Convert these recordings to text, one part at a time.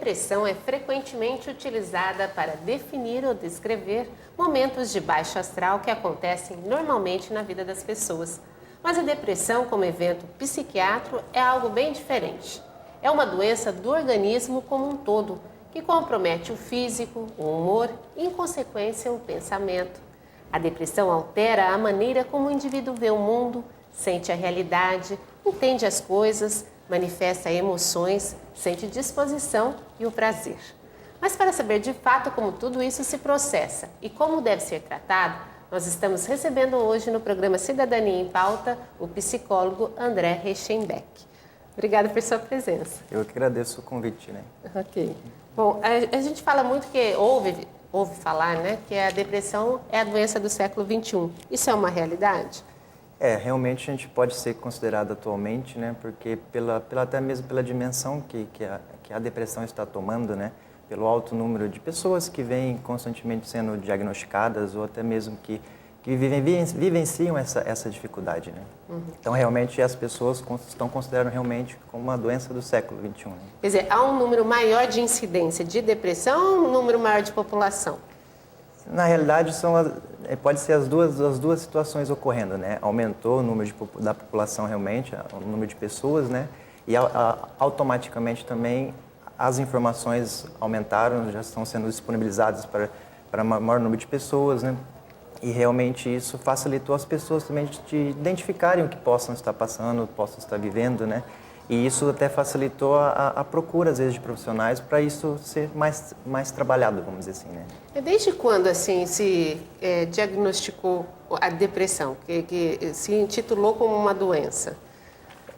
depressão é frequentemente utilizada para definir ou descrever momentos de baixo astral que acontecem normalmente na vida das pessoas. Mas a depressão, como evento psiquiátrico, é algo bem diferente. É uma doença do organismo como um todo, que compromete o físico, o humor e, em consequência, o pensamento. A depressão altera a maneira como o indivíduo vê o mundo, sente a realidade, entende as coisas, manifesta emoções, sente disposição e o prazer. Mas para saber de fato como tudo isso se processa e como deve ser tratado, nós estamos recebendo hoje no programa Cidadania em Pauta o psicólogo André Reichenbeck. Obrigada por sua presença. Eu que agradeço o convite, né? Ok. Bom, a gente fala muito que ouve falar, né, que a depressão é a doença do século XXI. Isso é uma realidade? Realmente a gente pode ser considerado atualmente, né, porque até mesmo pela dimensão que a depressão está tomando, né, pelo alto número de pessoas que vêm constantemente sendo diagnosticadas ou até mesmo que vivenciam essa dificuldade, né? Uhum. Então, realmente, as pessoas estão considerando realmente como uma doença do século XXI. Né? Quer dizer, há um número maior de incidência de depressão ou um número maior de população? Na realidade, pode ser as duas situações ocorrendo, né? Aumentou o número da população realmente, o número de pessoas, né? E automaticamente também as informações aumentaram, já estão sendo disponibilizadas para maior número de pessoas, né? E realmente isso facilitou as pessoas também de identificarem o que possam estar passando, possam estar vivendo, né? E isso até facilitou a procura, às vezes, de profissionais para isso ser mais trabalhado, vamos dizer assim, né? E desde quando, assim, se diagnosticou a depressão, que se intitulou como uma doença?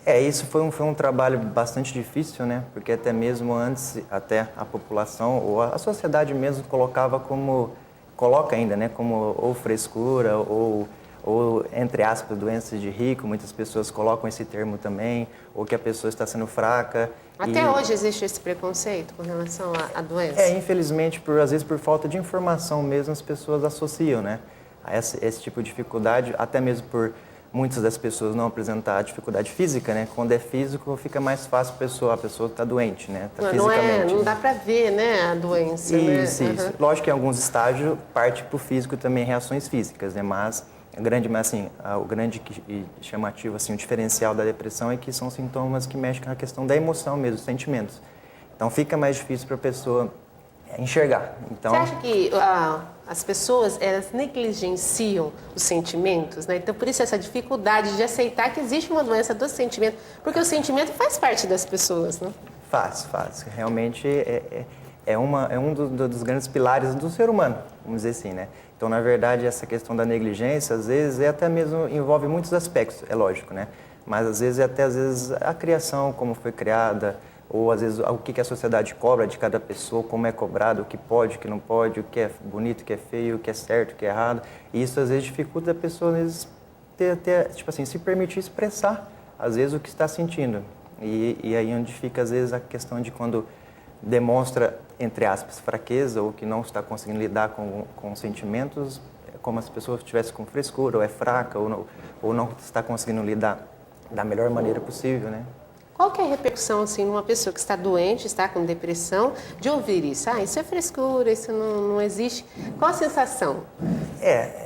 Isso foi um trabalho bastante difícil, né? Porque até mesmo antes, até a população ou a sociedade mesmo coloca ainda, né? Como ou frescura ou entre aspas, doenças de rico, muitas pessoas colocam esse termo também, ou que a pessoa está sendo fraca. Até hoje existe esse preconceito com relação à doença? Infelizmente, às vezes por falta de informação mesmo, as pessoas associam, né, a esse tipo de dificuldade, até mesmo por muitas das pessoas não apresentar dificuldade física, né, quando é físico fica mais fácil a pessoa está doente, né, tá fisicamente. Não dá para ver, né, a doença, isso, né? Isso. Uhum. Lógico que em alguns estágios parte para o físico também reações físicas, né, mas o grande chamativo, assim, o diferencial da depressão é que são sintomas que mexem com a questão da emoção mesmo, dos sentimentos. Então fica mais difícil para a pessoa enxergar. Então, você acha que as pessoas, elas negligenciam os sentimentos, né? Então por isso essa dificuldade de aceitar que existe uma doença do sentimento, porque o sentimento faz parte das pessoas, né? Faz. Realmente é um dos grandes pilares do ser humano, vamos dizer assim, né? Então, na verdade, essa questão da negligência, às vezes, até mesmo envolve muitos aspectos, é lógico, né? Mas, às vezes, a criação, como foi criada, ou, às vezes, o que a sociedade cobra de cada pessoa, como é cobrado, o que pode, o que não pode, o que é bonito, o que é feio, o que é certo, o que é errado. E isso, às vezes, dificulta a pessoa, às vezes, tipo assim, se permitir expressar, às vezes, o que está sentindo. E aí onde fica, às vezes, a questão de quando demonstra, entre aspas, fraqueza ou que não está conseguindo lidar com sentimentos, como se a pessoa estivesse com frescura, ou é fraca, ou não está conseguindo lidar da melhor maneira possível, né? Qual que é a repercussão, assim, numa pessoa que está doente, está com depressão, de ouvir isso? Isso é frescura, isso não existe. Qual a sensação?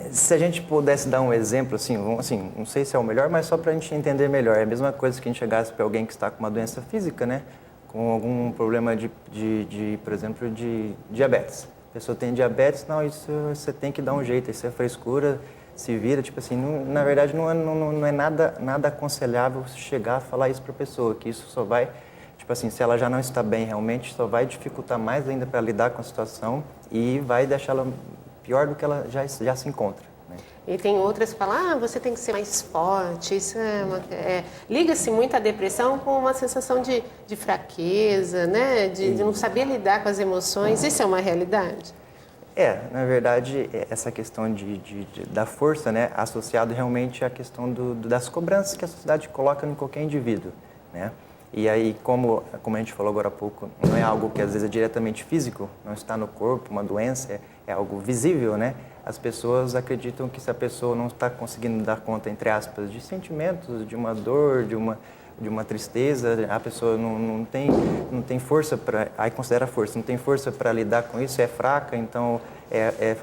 Se a gente pudesse dar um exemplo, assim, não sei se é o melhor, mas só para a gente entender melhor. É a mesma coisa que a gente chegasse para alguém que está com uma doença física, né? Com algum problema por exemplo, de diabetes. A pessoa tem diabetes, não, isso você tem que dar um jeito, isso é frescura, se vira, tipo assim, na verdade não é nada aconselhável chegar a falar isso para a pessoa, que isso só vai, tipo assim, se ela já não está bem realmente, só vai dificultar mais ainda para lidar com a situação e vai deixá-la pior do que ela já se encontra. E tem outras que falam, você tem que ser mais forte, isso liga-se muito à depressão com uma sensação de fraqueza, né? De não saber lidar com as emoções, isso é uma realidade? Na verdade, essa questão da força, né, associado realmente à questão das cobranças que a sociedade coloca em qualquer indivíduo, né? E aí, como a gente falou agora há pouco, não é algo que às vezes é diretamente físico, não está no corpo, uma doença, é algo visível, né? As pessoas acreditam que se a pessoa não está conseguindo dar conta, entre aspas, de sentimentos, de uma dor, de uma tristeza, a pessoa não tem força para, aí considera força, não tem força para lidar com isso, é fraca, então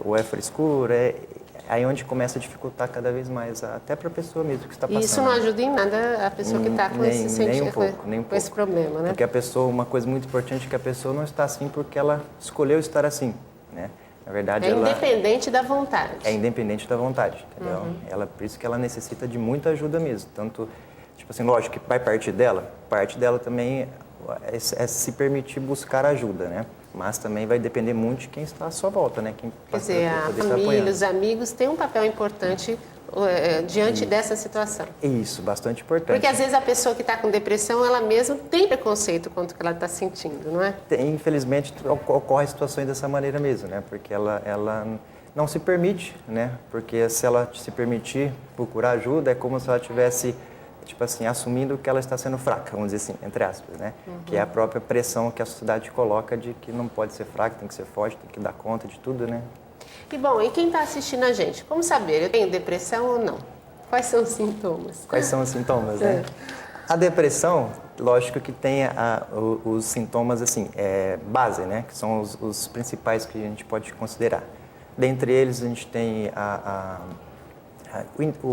ou é frescura, aí onde começa a dificultar cada vez mais, até para a pessoa mesmo que está passando. E isso não ajuda em nada a pessoa que está com esse sentimento, com esse problema, né? Porque a pessoa, uma coisa muito importante é que a pessoa não está assim porque ela escolheu estar assim, né? Na verdade, independente da vontade. É independente da vontade, entendeu? Por isso que ela necessita de muita ajuda mesmo. Tanto, tipo assim, lógico que vai parte dela também é se permitir buscar ajuda, né? Mas também vai depender muito de quem está à sua volta, né? Quem Quer dizer, a família, os amigos têm um papel importante diante dessa situação. Isso, bastante importante. Porque às vezes a pessoa que está com depressão, ela mesma tem preconceito quanto o que ela está sentindo, não é? Infelizmente, ocorrem situações dessa maneira mesmo, né? Porque ela não se permite, né? Porque se ela se permitir procurar ajuda, é como se ela tivesse, tipo assim, assumindo que ela está sendo fraca, vamos dizer assim, entre aspas, né? Que é a própria pressão que a sociedade coloca de que não pode ser fraca, tem que ser forte, tem que dar conta de tudo, né? E bom, e quem está assistindo a gente? Como saber, eu tenho depressão ou não? Quais são os sintomas? Quais são os sintomas, né? A depressão, lógico que tem os sintomas, assim, base, né? Que são os principais que a gente pode considerar. Dentre eles, a gente tem a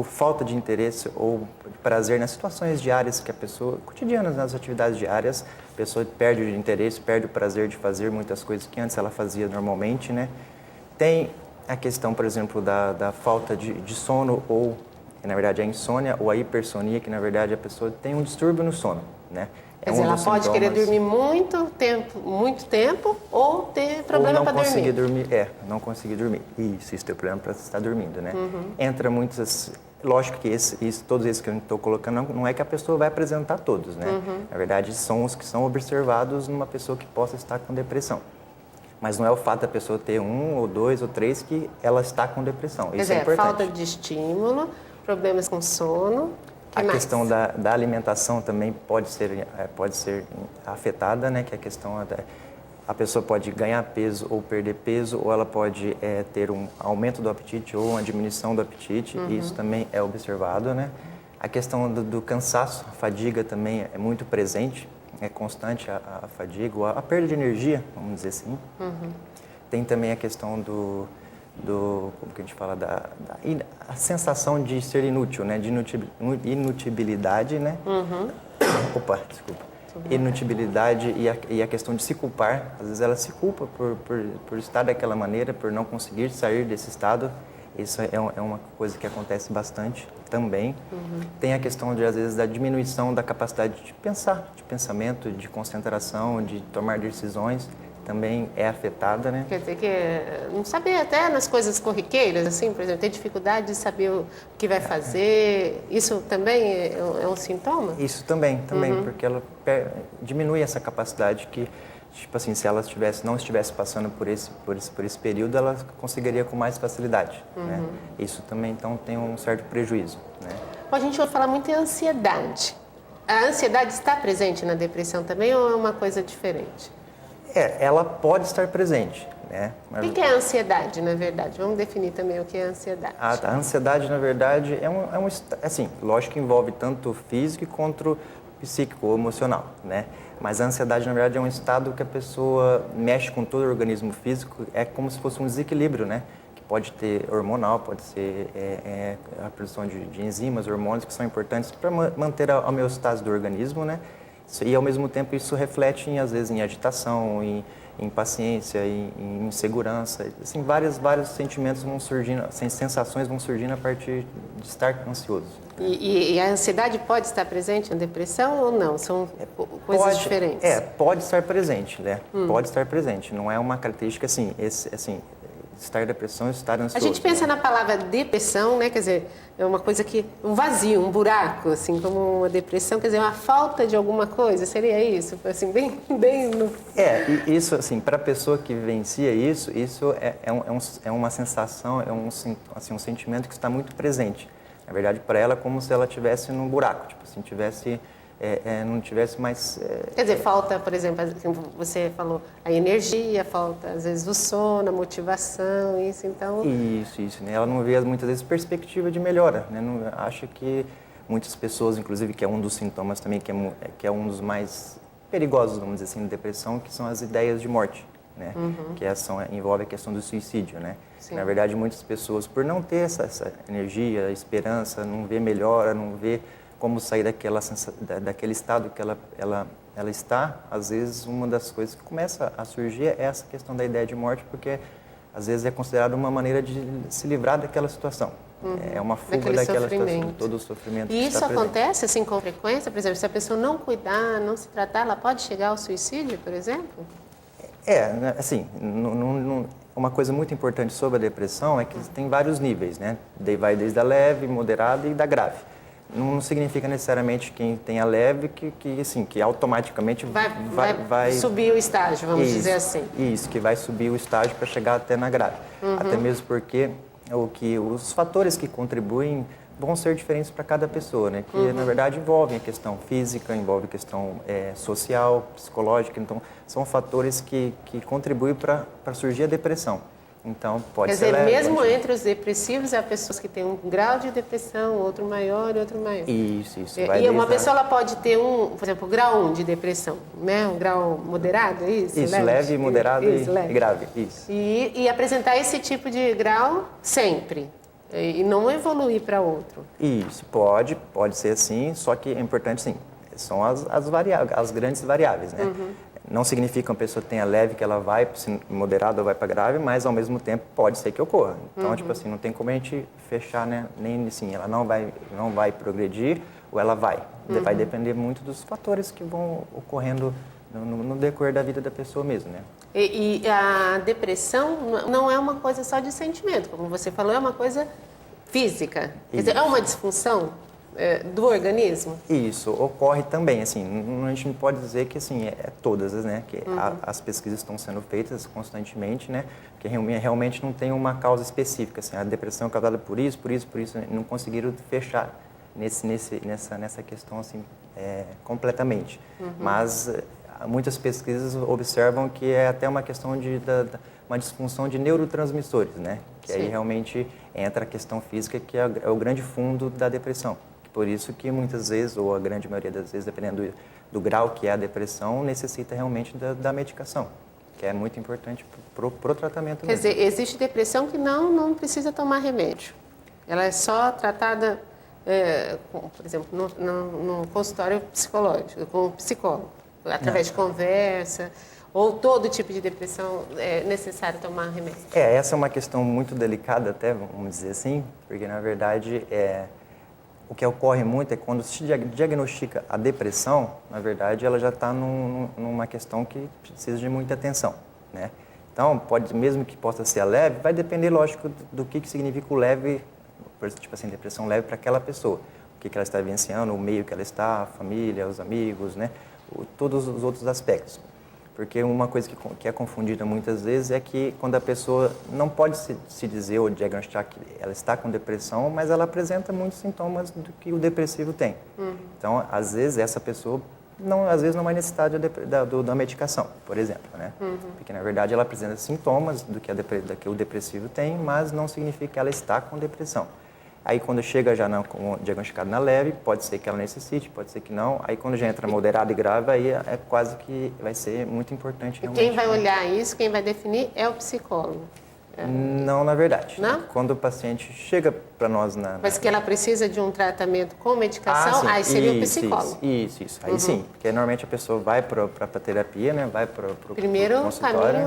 falta de interesse ou de prazer nas situações diárias que a pessoa, cotidianas, nas atividades diárias, a pessoa perde o interesse, perde o prazer de fazer muitas coisas que antes ela fazia normalmente, né? Tem a questão, por exemplo, da falta de sono ou, na verdade, a insônia ou a hipersonia, que na verdade a pessoa tem um distúrbio no sono, né? Quer dizer, ela pode querer dormir muito tempo ou ter problema para dormir. Ou não conseguir dormir, não conseguir dormir. Isso tem problema para estar dormindo, né? Entra muitas... Lógico que todos esses que eu estou colocando, não é que a pessoa vai apresentar todos, né? Na verdade, são os que são observados numa pessoa que possa estar com depressão. Mas não é o fato da pessoa ter 1 ou 2 ou 3 que ela está com depressão. Isso é importante. Falta de estímulo, problemas com sono. A questão da alimentação também pode ser afetada, né? Que a questão a pessoa pode ganhar peso ou perder peso, ou ela pode ter um aumento do apetite ou uma diminuição do apetite. E isso também é observado, né? A questão do cansaço, a fadiga também é muito presente. É constante a fadiga, a perda de energia, vamos dizer assim. Tem também a questão como que a gente fala, a sensação de ser inútil, né? De inutilidade, né? Opa, desculpa. Inutilidade e a questão de se culpar. Às vezes ela se culpa por estar daquela maneira, por não conseguir sair desse estado. Isso é uma coisa que acontece bastante também. Tem a questão, às vezes, da diminuição da capacidade de pensar, de pensamento, de concentração, de tomar decisões. Também é afetada, né? Quer dizer que não saber até nas coisas corriqueiras, assim, por exemplo, ter dificuldade de saber o que vai fazer, isso também é um sintoma? Isso também, porque ela diminui essa capacidade que, tipo assim, se ela não estivesse passando por esse período, ela conseguiria com mais facilidade, né? Isso também, então, tem um certo prejuízo, né? A gente vai falar muito em ansiedade. A ansiedade está presente na depressão também ou é uma coisa diferente? Ela pode estar presente, né? Mas... O que é a ansiedade, na verdade? Vamos definir também o que é a ansiedade. A ansiedade, na verdade, assim, lógico que envolve tanto o físico quanto o psíquico ou emocional, né? Mas a ansiedade, na verdade, é um estado que a pessoa mexe com todo o organismo físico, é como se fosse um desequilíbrio, né? Que pode ter hormonal, pode ser a produção de enzimas, hormônios que são importantes para manter a homeostase do organismo, né? E, ao mesmo tempo, isso reflete, às vezes, em agitação, em impaciência, em insegurança. Assim, vários sentimentos vão surgindo, sensações vão surgindo a partir de estar ansioso. E a ansiedade pode estar presente na depressão ou não? São coisas diferentes? Pode estar presente, né? Pode estar presente. Não é uma característica, assim, estar em depressão e estar ansioso. A gente pensa na palavra depressão, né? Quer dizer, é uma coisa que... um vazio, um buraco, assim, como uma depressão. Quer dizer, uma falta de alguma coisa. Seria isso? Assim, bem no... Isso, assim, para a pessoa que vivencia isso é uma sensação, um sentimento que está muito presente. Na verdade, para ela é como se ela estivesse num buraco. Tipo assim, não tivesse mais... Quer dizer, falta, por exemplo, você falou, a energia, falta, às vezes, o sono, a motivação, isso, então... Isso, né? Ela não vê, muitas vezes, perspectiva de melhora, né? Não, acha que muitas pessoas, inclusive, que é um dos sintomas também, que é um dos mais perigosos, vamos dizer assim, da depressão, que são as ideias de morte, né? Que envolve a questão do suicídio, né? Na verdade, muitas pessoas, por não ter essa energia, esperança, não ver melhora, não ver como sair daquele estado que ela está, às vezes uma das coisas que começa a surgir é essa questão da ideia de morte, porque às vezes é considerada uma maneira de se livrar daquela situação. É uma fuga daquela situação, de todo o sofrimento. E isso acontece assim com frequência? Por exemplo, se a pessoa não cuidar, não se tratar, ela pode chegar ao suicídio, por exemplo? Assim, uma coisa muito importante sobre a depressão é que tem vários níveis, né? Vai desde a leve, moderada e da grave. Não significa necessariamente quem tem a leve que automaticamente vai subir o estágio, vamos dizer assim. Isso, que vai subir o estágio para chegar até na grave. Até mesmo porque os fatores que contribuem vão ser diferentes para cada pessoa, né? Que na verdade envolvem a questão física, envolve a questão social, psicológica. Então, são fatores que contribuem para surgir a depressão. Então, pode ser leve. Quer dizer, mesmo entre os depressivos, há pessoas que têm um grau de depressão, outro maior e outro maior. Isso. E uma pessoa ela pode ter por exemplo, grau 1 de depressão, né? Um grau moderado, é isso? Isso, leve, moderado e grave. Isso. E apresentar esse tipo de grau sempre. E não evoluir para outro. Isso, pode ser assim, só que é importante sim, são as variáveis, as grandes variáveis, né? Não significa que uma pessoa tenha leve, que ela vai moderada ou vai para grave, mas ao mesmo tempo pode ser que ocorra. Então, tipo assim, não tem como a gente fechar, né? Nem assim, ela não vai progredir ou ela vai. Vai depender muito dos fatores que vão ocorrendo no decorrer da vida da pessoa mesmo, né? E a depressão não é uma coisa só de sentimento, como você falou, é uma coisa física. Quer dizer, é uma disfunção do organismo? Isso, ocorre também, assim, a gente não pode dizer que, assim, todas, né, que as pesquisas estão sendo feitas constantemente, né, que realmente não tem uma causa específica, assim, a depressão é causada por isso, não conseguiram fechar nessa questão, assim, completamente. Mas muitas pesquisas observam que é até uma questão uma disfunção de neurotransmissores, né, que aí realmente entra a questão física, que é o grande fundo da depressão. Por isso que muitas vezes, ou a grande maioria das vezes, dependendo do grau que é a depressão, necessita realmente da medicação, que é muito importante para o tratamento. Quer dizer, existe depressão que não precisa tomar remédio. Ela é só tratada, por exemplo, no consultório psicológico, com o psicólogo, através de conversa, ou todo tipo de depressão é necessário tomar remédio? Essa é uma questão muito delicada até, vamos dizer assim, porque na verdade o que ocorre muito é quando se diagnostica a depressão, na verdade, ela já está numa questão que precisa de muita atenção, né? Então, mesmo que possa ser a leve, vai depender, lógico, do que significa o leve, tipo assim, depressão leve para aquela pessoa. O que ela está vivenciando, o meio que ela está, a família, os amigos, né? Todos os outros aspectos. Porque uma coisa que é confundida muitas vezes é que quando a pessoa não pode se dizer ou diagnosticar que ela está com depressão, mas ela apresenta muitos sintomas do que o depressivo tem. Então, às vezes, essa pessoa não vai necessitar da medicação, por exemplo, né? Porque, na verdade, ela apresenta sintomas do que o depressivo tem, mas não significa que ela está com depressão. Aí, quando chega já diagnosticado na leve, pode ser que ela necessite, pode ser que não. Aí, quando já entra moderado e grave, aí é quase que vai ser muito importante. E quem vai olhar isso, quem vai definir, é o psicólogo? Não, na verdade. Não? Quando o paciente chega para nós Mas que ela precisa de um tratamento com medicação, aí seria o psicólogo. Isso. Aí sim, porque normalmente a pessoa vai para a terapia, né? Vai para o Primeiro o caminho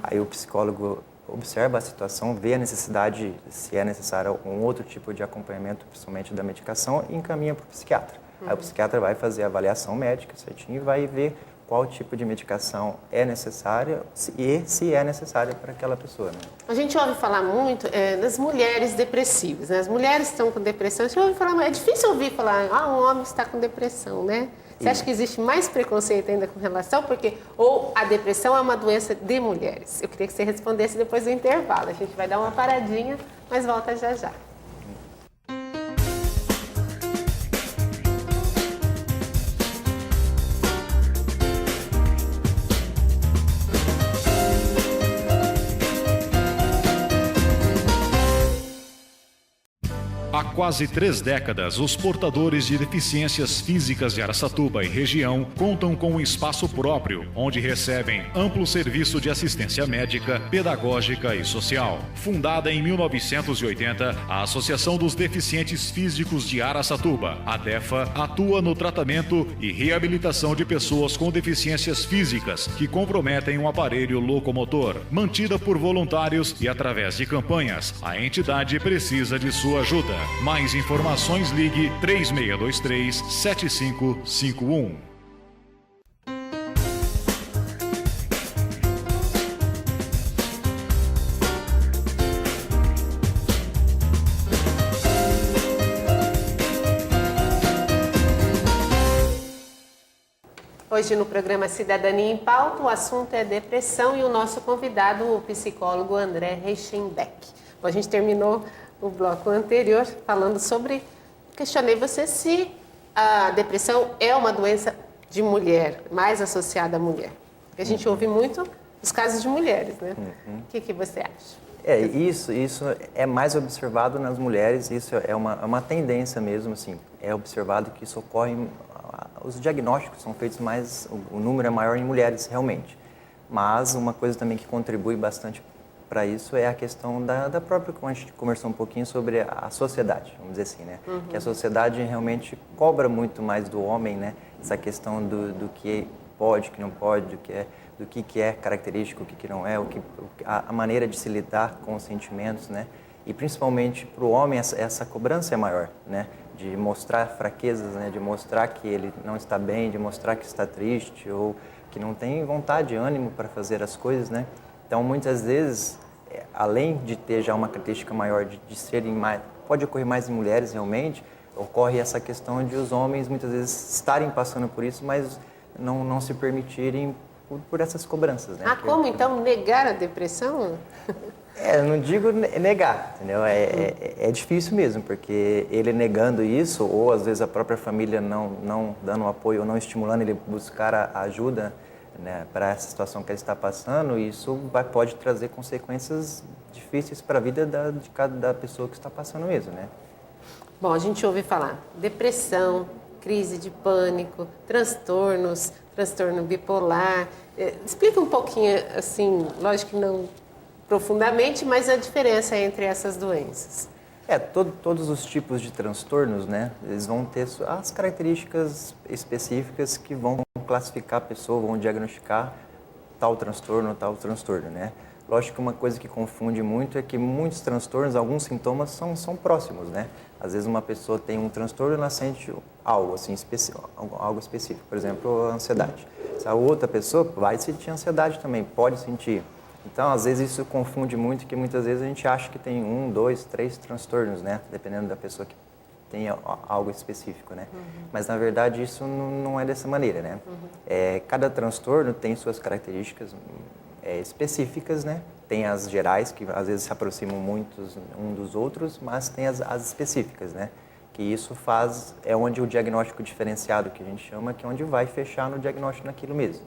Aí o psicólogo observa a situação, vê a necessidade, se é necessário um outro tipo de acompanhamento, principalmente da medicação, e encaminha para o psiquiatra. Aí o psiquiatra vai fazer a avaliação médica certinho e vai ver qual tipo de medicação é necessária e se é necessária para aquela pessoa, né? A gente ouve falar muito das mulheres depressivas, né? As mulheres estão com depressão, a gente ouve falar, é difícil ouvir falar, um homem está com depressão, né? Você acha que existe mais preconceito ainda com relação? Ou a depressão é uma doença de mulheres? Eu queria que você respondesse depois do intervalo. A gente vai dar uma paradinha, mas volta já já. Há quase 3 décadas, os portadores de deficiências físicas de Araçatuba e região contam com um espaço próprio, onde recebem amplo serviço de assistência médica, pedagógica e social. Fundada em 1980, a Associação dos Deficientes Físicos de Araçatuba, a DEFA, atua no tratamento e reabilitação de pessoas com deficiências físicas que comprometem um aparelho locomotor. Mantida por voluntários e através de campanhas, a entidade precisa de sua ajuda. Mais informações, ligue 3623-7551. Hoje no programa Cidadania em Pauta, o assunto é depressão e o nosso convidado, o psicólogo André Reichenbeck. Bom, a gente terminou o bloco anterior falando sobre... Questionei você se a depressão é uma doença de mulher, mais associada à mulher. Porque a gente ouve muito os casos de mulheres, né? O que você acha? Isso é mais observado nas mulheres, isso é uma tendência mesmo, assim. É observado que isso ocorre, os diagnósticos são feitos mais, o número é maior em mulheres, realmente. Mas uma coisa também que contribui bastante para isso é a questão da própria, como a gente conversou um pouquinho sobre a sociedade, vamos dizer assim, né? Que a sociedade realmente cobra muito mais do homem, né? Essa questão do que pode, o que não pode, do que é característico, o que não é, a maneira de se lidar com os sentimentos, né? E principalmente para o homem essa cobrança é maior, né? De mostrar fraquezas, né? De mostrar que ele não está bem, de mostrar que está triste ou que não tem vontade, ânimo para fazer as coisas, né? Então, muitas vezes, além de ter já uma característica maior de serem mais, pode ocorrer mais em mulheres realmente, ocorre essa questão de os homens muitas vezes estarem passando por isso, mas não se permitirem por essas cobranças, né? Como então negar a depressão? Eu não digo negar, entendeu? É difícil mesmo, porque ele negando isso, ou às vezes a própria família não dando apoio ou não estimulando ele buscar a ajuda, né, para essa situação que ele está passando, isso pode trazer consequências difíceis para a vida da pessoa que está passando mesmo, né? Bom, a gente ouve falar depressão, crise de pânico, transtorno bipolar. Explica um pouquinho, assim, lógico que não profundamente, mas a diferença entre essas doenças. Todos os tipos de transtornos, né, eles vão ter as características específicas que vão classificar a pessoa, vão diagnosticar tal transtorno, né. Lógico que uma coisa que confunde muito é que muitos transtornos, alguns sintomas são próximos, né. Às vezes uma pessoa tem um transtorno e ela sente algo, assim, algo específico, por exemplo, a ansiedade. A outra pessoa vai sentir ansiedade também, pode sentir. Então, às vezes isso confunde muito, que muitas vezes a gente acha que tem 1, 2, 3 transtornos, né? Dependendo da pessoa que tem algo específico, né? Mas, na verdade, isso não é dessa maneira, né? Cada transtorno tem suas características específicas, né? Tem as gerais, que às vezes se aproximam muito um dos outros, mas tem as específicas, né? Que isso é onde o diagnóstico diferenciado, que a gente chama, que é onde vai fechar no diagnóstico naquilo mesmo.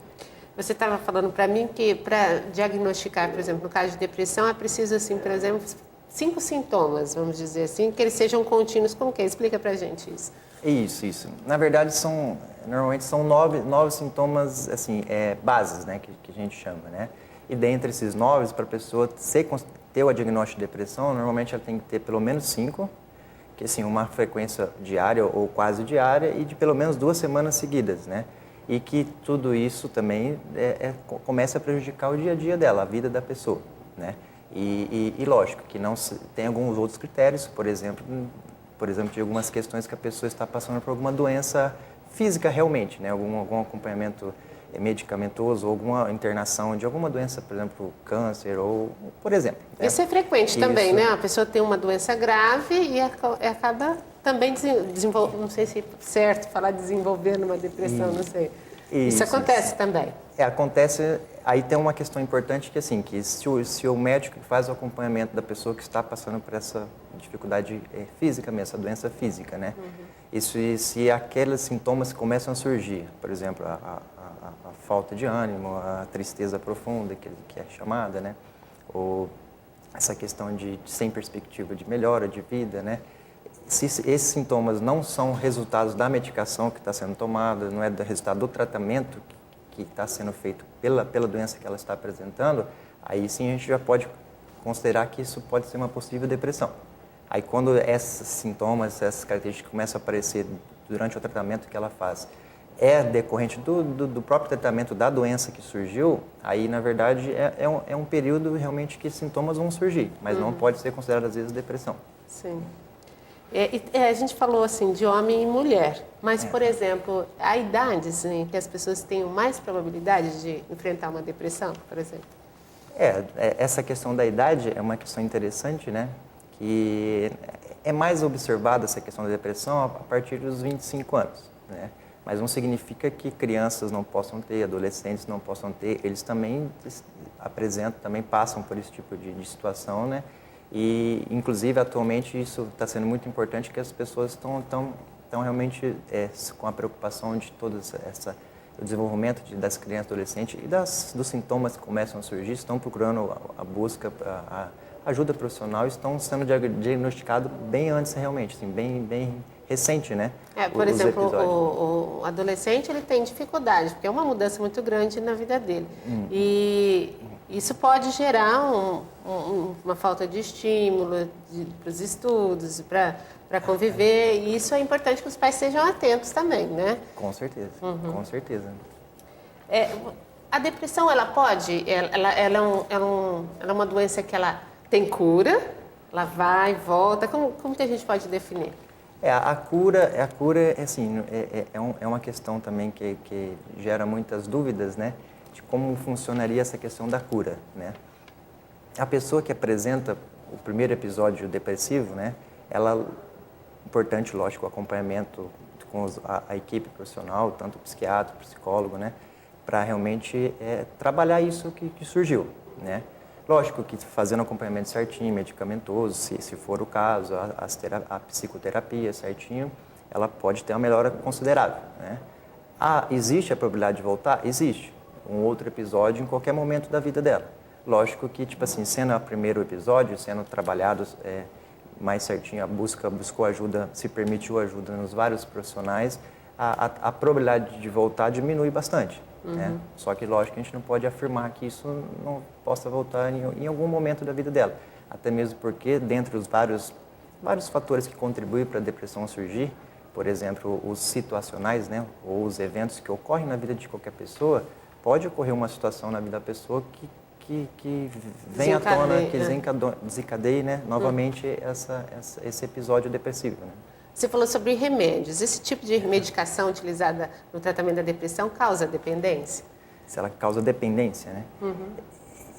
Você estava falando para mim que para diagnosticar, por exemplo, no caso de depressão, é preciso, assim, por exemplo, 5 sintomas, vamos dizer assim, que eles sejam contínuos. Como que é? Explica para a gente isso. Isso. Na verdade, normalmente são 9 sintomas, assim, bases, né, que a gente chama, né? E dentre esses 9, para a pessoa ter o diagnóstico de depressão, normalmente ela tem que ter pelo menos 5, que assim, uma frequência diária ou quase diária e de pelo menos 2 semanas seguidas, né? E que tudo isso também começa a prejudicar o dia a dia dela, a vida da pessoa, né? E lógico que tem alguns outros critérios, por exemplo, de algumas questões que a pessoa está passando por alguma doença física realmente, né? Algum acompanhamento medicamentoso, ou alguma internação de alguma doença, por exemplo, câncer, ou por exemplo. Isso é frequente também, né? A pessoa tem uma doença grave e acaba também desenvolvendo, não sei se é certo falar desenvolvendo uma depressão, não sei. Isso acontece também. Acontece, aí tem uma questão importante que assim, que se o médico que faz o acompanhamento da pessoa que está passando por essa dificuldade física mesmo, essa doença física, né? Isso, se aqueles sintomas começam a surgir, por exemplo, a falta de ânimo, a tristeza profunda, que é chamada, né? Ou essa questão de sem perspectiva de melhora de vida, né? se esses sintomas não são resultados da medicação que está sendo tomada, não é do resultado do tratamento que está sendo feito pela doença que ela está apresentando, aí sim a gente já pode considerar que isso pode ser uma possível depressão. Aí quando esses sintomas, essas características começam a aparecer durante o tratamento que ela faz, é decorrente do próprio tratamento da doença que surgiu, aí na verdade é um período realmente que sintomas vão surgir, mas não pode ser considerado às vezes depressão. Sim. A gente falou assim de homem e mulher, mas, por exemplo, há idades em que as pessoas tenham mais probabilidade de enfrentar uma depressão, por exemplo? Essa questão da idade é uma questão interessante, né? Que é mais observada essa questão da depressão a partir dos 25 anos, né? Mas não significa que crianças não possam ter, adolescentes não possam ter, eles também apresentam, também passam por esse tipo de situação, né? E, inclusive, atualmente, isso está sendo muito importante, que as pessoas estão realmente com a preocupação de todo o desenvolvimento das crianças e adolescentes e dos sintomas que começam a surgir, estão procurando a busca, a ajuda profissional, estão sendo diagnosticados bem antes, realmente, assim, bem recente, né? Por exemplo, o adolescente ele tem dificuldade, porque é uma mudança muito grande na vida dele. E isso pode gerar uma falta de estímulo para os estudos, para conviver, e isso é importante que os pais sejam atentos também, né? Com certeza, com certeza. A depressão, ela pode, ela é uma doença que ela tem cura, ela vai e volta, como que a gente pode definir? A cura assim, é uma questão também que gera muitas dúvidas, né? De como funcionaria essa questão da cura, né? A pessoa que apresenta o primeiro episódio depressivo, né? Ela, importante, lógico, o acompanhamento com a equipe profissional, tanto o psiquiatra, o psicólogo, né? Para realmente trabalhar isso que surgiu, né? Lógico que fazendo acompanhamento certinho, medicamentoso, se for o caso, a psicoterapia certinho, ela pode ter uma melhora considerável, né? Existe a probabilidade de voltar? Existe. Um outro episódio em qualquer momento da vida dela. Lógico que, tipo assim, sendo o primeiro episódio, sendo trabalhado mais certinho, buscou ajuda, se permitiu ajuda nos vários profissionais, a probabilidade de voltar diminui bastante. Né? Só que, lógico, a gente não pode afirmar que isso não possa voltar em algum momento da vida dela. Até mesmo porque, dentre os vários fatores que contribuem para a depressão surgir, por exemplo, os situacionais, né, ou os eventos que ocorrem na vida de qualquer pessoa, pode ocorrer uma situação na vida da pessoa que vem à tona, que desencadeie, né, novamente esse episódio depressivo. Né? Você falou sobre remédios. Esse tipo de medicação utilizada no tratamento da depressão causa dependência? Se ela causa dependência, né?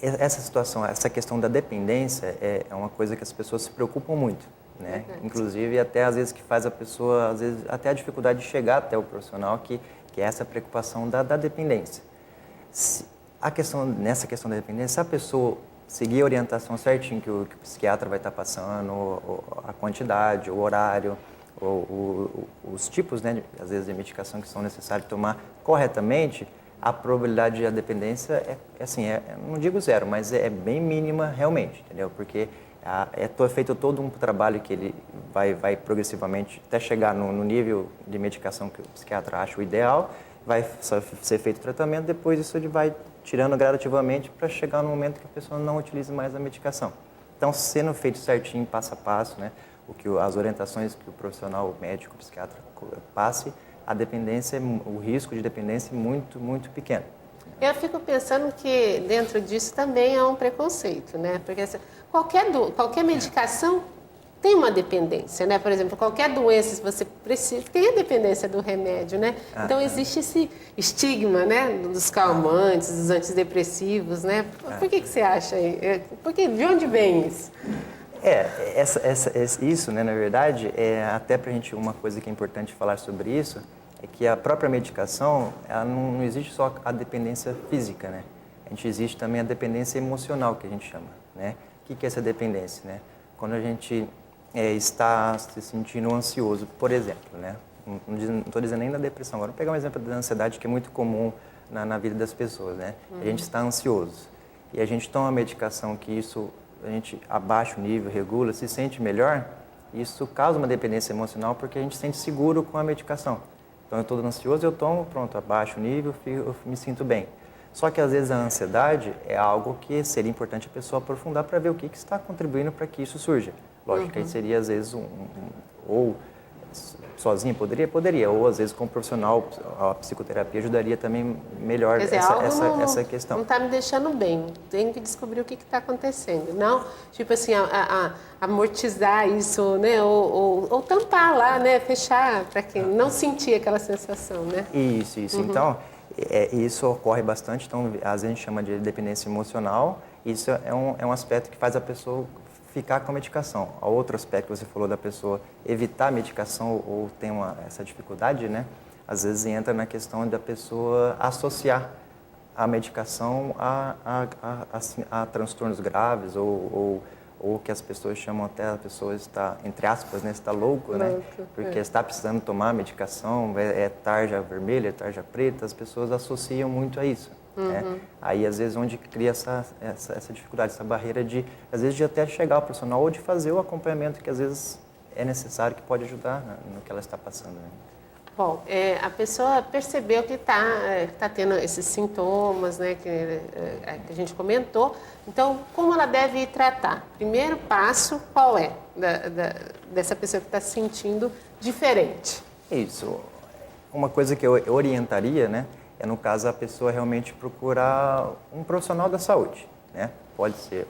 Essa situação, essa questão da dependência é uma coisa que as pessoas se preocupam muito, né? Inclusive, até às vezes que faz a pessoa, às vezes, até a dificuldade de chegar até o profissional, que é essa preocupação da dependência. Nessa questão da dependência, se a pessoa seguir a orientação certinho que o psiquiatra vai estar passando, a quantidade, o horário, os tipos, né, às vezes, de medicação que são necessários tomar corretamente, a probabilidade de a dependência não digo zero, mas é bem mínima realmente, entendeu? Porque feito todo um trabalho que ele vai progressivamente até chegar no nível de medicação que o psiquiatra acha o ideal, vai ser feito o tratamento, depois isso ele vai tirando gradativamente para chegar no momento que a pessoa não utilize mais a medicação. Então, sendo feito certinho, passo a passo, né, as orientações que o profissional, o médico, o psiquiatra passe, a dependência, o risco de dependência é muito, muito pequeno. Eu fico pensando que dentro disso também há um preconceito, né? Porque qualquer medicação tem uma dependência, né? Por exemplo, qualquer doença, se você precisa, tem a dependência do remédio, né? Então existe esse estigma, né? Dos calmantes, dos antidepressivos, né? Por que você acha aí? De onde vem isso? Isso, né, na verdade, até para a gente, uma coisa que é importante falar sobre isso, é que a própria medicação, ela não existe só a dependência física, né? A gente existe também a dependência emocional, que a gente chama, né? O que é essa dependência, né? Quando a gente está se sentindo ansioso, por exemplo, né? Não estou dizendo nem da depressão, agora vou pegar um exemplo da ansiedade que é muito comum na vida das pessoas, né? A gente está ansioso e a gente toma uma medicação que a gente abaixa o nível, regula, se sente melhor, isso causa uma dependência emocional porque a gente se sente seguro com a medicação. Então, eu estou ansioso, eu tomo, pronto, abaixo o nível, eu me sinto bem. Só que, às vezes, a ansiedade é algo que seria importante a pessoa aprofundar para ver o que está contribuindo para que isso surja. Lógico que aí seria, às vezes, ou sozinha poderia, ou às vezes com um profissional, a psicoterapia ajudaria também melhor. Quer dizer, essa questão. Não está me deixando bem, tenho que descobrir o que está acontecendo. Não, tipo assim, amortizar isso, né? Ou tampar lá, né? Fechar, para quem não sentir aquela sensação, né? Isso. Então, isso ocorre bastante, então às vezes a gente chama de dependência emocional. Isso é um aspecto que faz a pessoa ficar com a medicação. O outro aspecto que você falou da pessoa evitar a medicação ou tem essa dificuldade, né? Às vezes entra na questão da pessoa associar a medicação a transtornos graves ou que as pessoas chamam até a pessoa está, entre aspas, né, está louco, né? Porque está precisando tomar medicação, é tarja vermelha, é tarja preta, as pessoas associam muito a isso. Né? Aí, às vezes, onde cria essa dificuldade, essa barreira de, às vezes, de até chegar ao profissional ou de fazer o acompanhamento que, às vezes, é necessário, que pode ajudar no que ela está passando. Né? Bom, a pessoa percebeu que tá tendo esses sintomas, né, que a gente comentou. Então, como ela deve tratar? Primeiro passo, qual é dessa pessoa que está se sentindo diferente? Isso. Uma coisa que eu orientaria, né, é, no caso, a pessoa realmente procurar um profissional da saúde, né? Pode ser,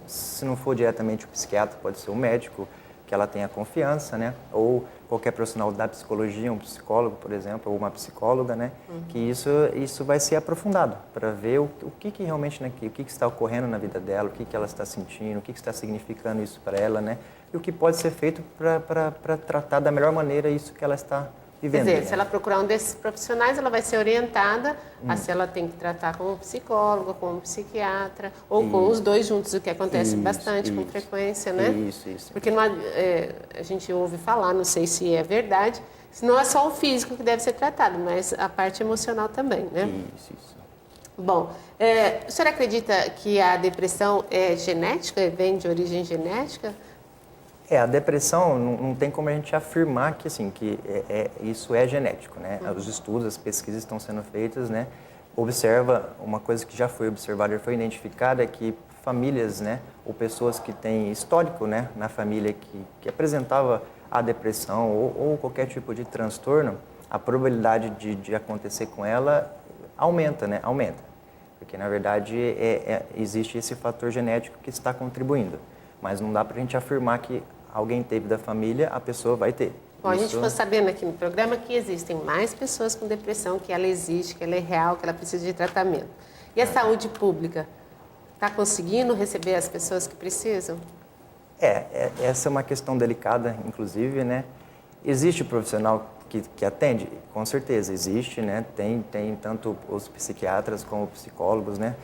se não for diretamente o psiquiatra, pode ser o médico, que ela tenha confiança, né? Ou qualquer profissional da psicologia, um psicólogo, por exemplo, ou uma psicóloga, né? Que isso vai ser aprofundado para ver o que realmente, né, o que está ocorrendo na vida dela, o que ela está sentindo, o que está significando isso para ela, né? E o que pode ser feito para tratar da melhor maneira isso que ela está vivendo. Quer dizer, se ela procurar um desses profissionais, ela vai ser orientada a se ela tem que tratar como psicóloga, como psiquiatra, ou com os dois juntos, o que acontece bastante com frequência, né? Isso. Porque a gente ouve falar, não sei se é verdade, se não é só o físico que deve ser tratado, mas a parte emocional também, né? Isso. Bom, o senhor acredita que a depressão é genética, vem de origem genética? A depressão não tem como a gente afirmar que, assim, que isso é genético, né? Os estudos, as pesquisas estão sendo feitas, né? Observa, uma coisa que já foi observada e foi identificada é que famílias, né, ou pessoas que têm histórico, né, na família que apresentava a depressão ou qualquer tipo de transtorno, a probabilidade de acontecer com ela aumenta, né? Aumenta. Porque, na verdade, existe esse fator genético que está contribuindo. Mas não dá para a gente afirmar que alguém teve da família, a pessoa vai ter. Bom, a gente ficou sabendo aqui no programa que existem mais pessoas com depressão, que ela existe, que ela é real, que ela precisa de tratamento. E a saúde pública está conseguindo receber as pessoas que precisam? Essa é uma questão delicada, inclusive, né? Existe o profissional que atende? Com certeza existe, né? Tem tanto os psiquiatras como os psicólogos, né?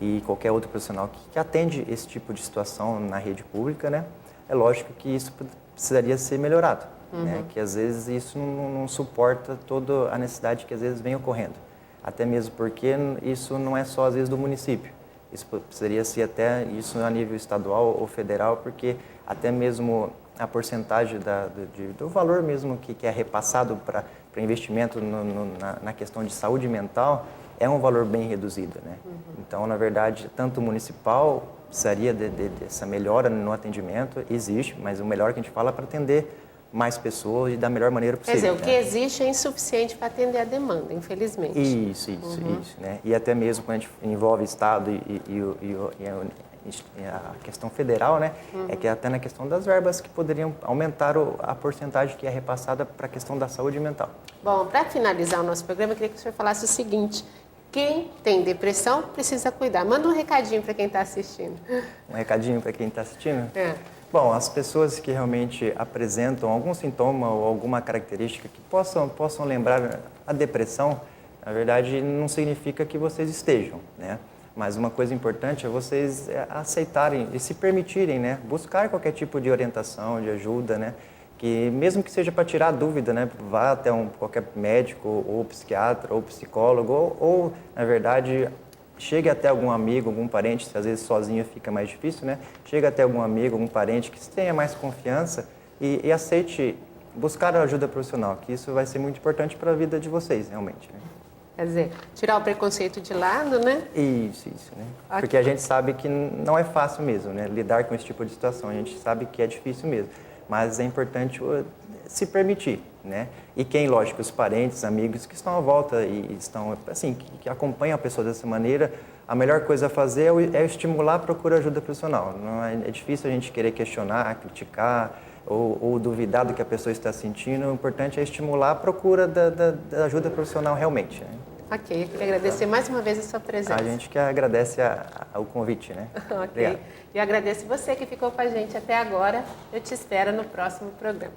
E qualquer outro profissional que atende esse tipo de situação na rede pública, né? É lógico que isso precisaria ser melhorado, né? Que às vezes isso não suporta toda a necessidade que às vezes vem ocorrendo. Até mesmo porque isso não é só às vezes do município. Isso precisaria ser até isso a nível estadual ou federal, porque até mesmo a porcentagem do valor mesmo que é repassado para investimento na questão de saúde mental é um valor bem reduzido, né? Então, na verdade, tanto o municipal precisaria dessa melhora no atendimento, existe, mas o melhor que a gente fala é para atender mais pessoas e da melhor maneira possível. Quer dizer, o que existe é insuficiente para atender a demanda, infelizmente. Isso, né? E até mesmo quando a gente envolve Estado e a questão federal, né? É que até na questão das verbas que poderiam aumentar a porcentagem que é repassada para a questão da saúde mental. Bom, para finalizar o nosso programa, eu queria que o senhor falasse o seguinte: quem tem depressão precisa cuidar. Manda um recadinho para quem está assistindo. Um recadinho para quem está assistindo? Bom, as pessoas que realmente apresentam algum sintoma ou alguma característica que possam lembrar a depressão, na verdade, não significa que vocês estejam, né? Mas uma coisa importante é vocês aceitarem e se permitirem, né? Buscar qualquer tipo de orientação, de ajuda, né? Que mesmo que seja para tirar a dúvida, né? Vá até qualquer médico ou psiquiatra ou psicólogo ou, na verdade, chegue até algum amigo, algum parente, se às vezes sozinho fica mais difícil, né? Chegue até algum amigo, algum parente que tenha mais confiança e aceite buscar a ajuda profissional, que isso vai ser muito importante para a vida de vocês, realmente, né? Quer dizer, tirar o preconceito de lado, né? Isso, né? Ok. Porque a gente sabe que não é fácil mesmo, né? Lidar com esse tipo de situação, a gente sabe que é difícil mesmo, mas é importante se permitir, né? E quem, lógico, os parentes, amigos que estão à volta e estão, assim, que acompanham a pessoa dessa maneira, a melhor coisa a fazer é estimular a procura de ajuda profissional. Não é difícil a gente querer questionar, criticar ou duvidar do que a pessoa está sentindo. O importante é estimular a procura da ajuda profissional realmente, né? Ok, eu queria agradecer mais uma vez a sua presença. A gente que agradece o convite, né? Ok. Obrigado. E agradeço você que ficou com a gente até agora. Eu te espero no próximo programa.